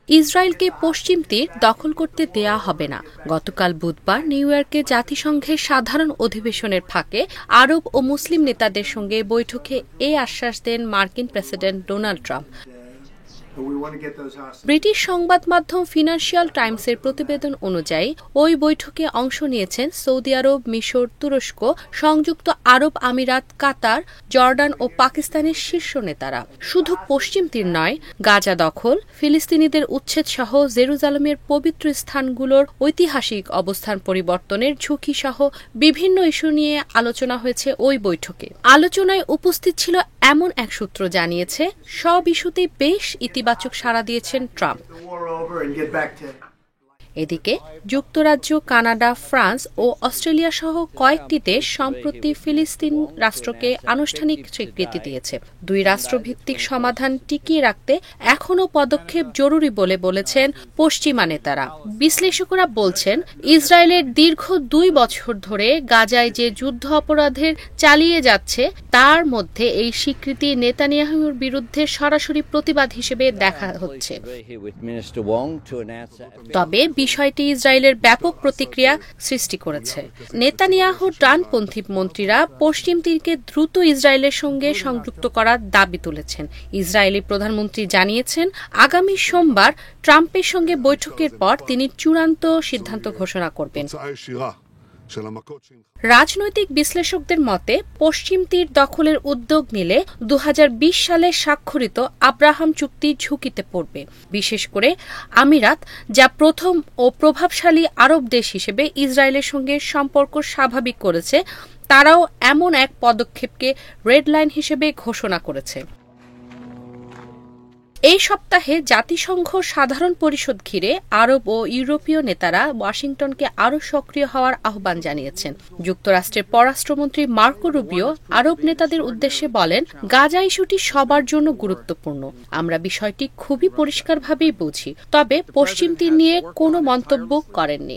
ইসরায়েলকে পশ্চিম তীর দখল করতে দেয়া হবে না। গতকাল বুধবার নিউ ইয়র্কে জাতিসংঘের সাধারণ অধিবেশনের ফাঁকে আরব ও মুসলিম নেতাদের সঙ্গে বৈঠকে এই আশ্বাস দেন মার্কিন প্রেসিডেন্ট ডোনাল্ড ট্রাম্প। ব্রিটিশ সংবাদ মাধ্যম ফিনান্সিয়াল টাইমসের প্রতিবেদন অনুযায়ী ওই বৈঠকে অংশ নিয়েছেন সৌদি আরব, মিশর, তুরস্ক, সংযুক্ত আরব আমিরাত, কাতার, জর্ডান ও পাকিস্তানের শীর্ষ নেতারা। শুধু পশ্চিম তীর নয়, গাজা দখল, ফিলিস্তিনিদের উচ্ছেদ সহ জেরুজালেমের পবিত্র স্থানগুলোর ঐতিহাসিক অবস্থান পরিবর্তনের ঝুঁকি সহ বিভিন্ন ইস্যু নিয়ে আলোচনা হয়েছে ওই বৈঠকে। আলোচনায় উপস্থিত ছিল এমন এক সূত্র জানিয়েছে, সব ইস্যুতেই বেশ ইতিবাচক সাড়া দিয়েছেন ট্রাম্প। এদিকে যুক্তরাজ্য, কানাডা, ফ্রান্স ও অস্ট্রেলিয়া সহ কয়েকটি দেশ সম্প্রতি ফিলিস্তিন রাষ্ট্রকে আনুষ্ঠানিক স্বীকৃতি দিয়েছে। দুই রাষ্ট্রভিত্তিক সমাধান টিকিয়ে রাখতে এখনও পদক্ষেপ জরুরি বলে বলেছেন পশ্চিমা নেতারা। বিশ্লেষকরা বলছেন, ইসরায়েলের দীর্ঘ 2 বছর ধরে গাজায় যে যুদ্ধ অপরাধের চালিয়ে যাচ্ছে তার মধ্যে এই স্বীকৃতি নেতানিয়াহুর বিরুদ্ধে সরাসরি প্রতিবাদ হিসেবে দেখা হচ্ছে। তবে বিষয়টি ইসরায়েলের ব্যাপক প্রতিক্রিয়া সৃষ্টি করেছে। নেতানিয়াহুর ডানপন্থী মন্ত্রীরা পশ্চিম তীরকে দ্রুত ইসরায়েলের সঙ্গে সংযুক্ত করার দাবি তুলেছেন। ইসরায়েলি প্রধানমন্ত্রী জানিয়েছেন, আগামী সোমবার ট্রাম্পের সঙ্গে বৈঠকের পর তিনি চূড়ান্ত সিদ্ধান্ত ঘোষণা করবেন। রাজনৈতিক বিশ্লেষকদের মতে, পশ্চিম তীর দখলের উদ্যোগ নিলে 2020 সালে স্বাক্ষরিত আব্রাহাম চুক্তি ঝুঁকিতে পড়বে। বিশেষ করে আমিরাত, যা প্রথম ও প্রভাবশালী আরব দেশ হিসেবে ইসরায়েলের সঙ্গে সম্পর্ক স্বাভাবিক করেছে, তারাও এমন এক পদক্ষেপকে রেড লাইন হিসেবে ঘোষণা করেছে। এই সপ্তাহে জাতিসংঘ সাধারণ পরিষদ ঘিরে আরব ও ইউরোপীয় নেতারা ওয়াশিংটনকে আরও সক্রিয় হওয়ার আহ্বান জানিয়েছেন। যুক্তরাষ্ট্রের পররাষ্ট্রমন্ত্রী মার্কো রুবিও আরব নেতাদের উদ্দেশ্যে বলেন, গাজা ইস্যুটি সবার জন্য গুরুত্বপূর্ণ। আমরা বিষয়টি খুবই পরিষ্কারভাবেই বুঝি, তবে পশ্চিম তীর নিয়ে কোনো মন্তব্য করেননি।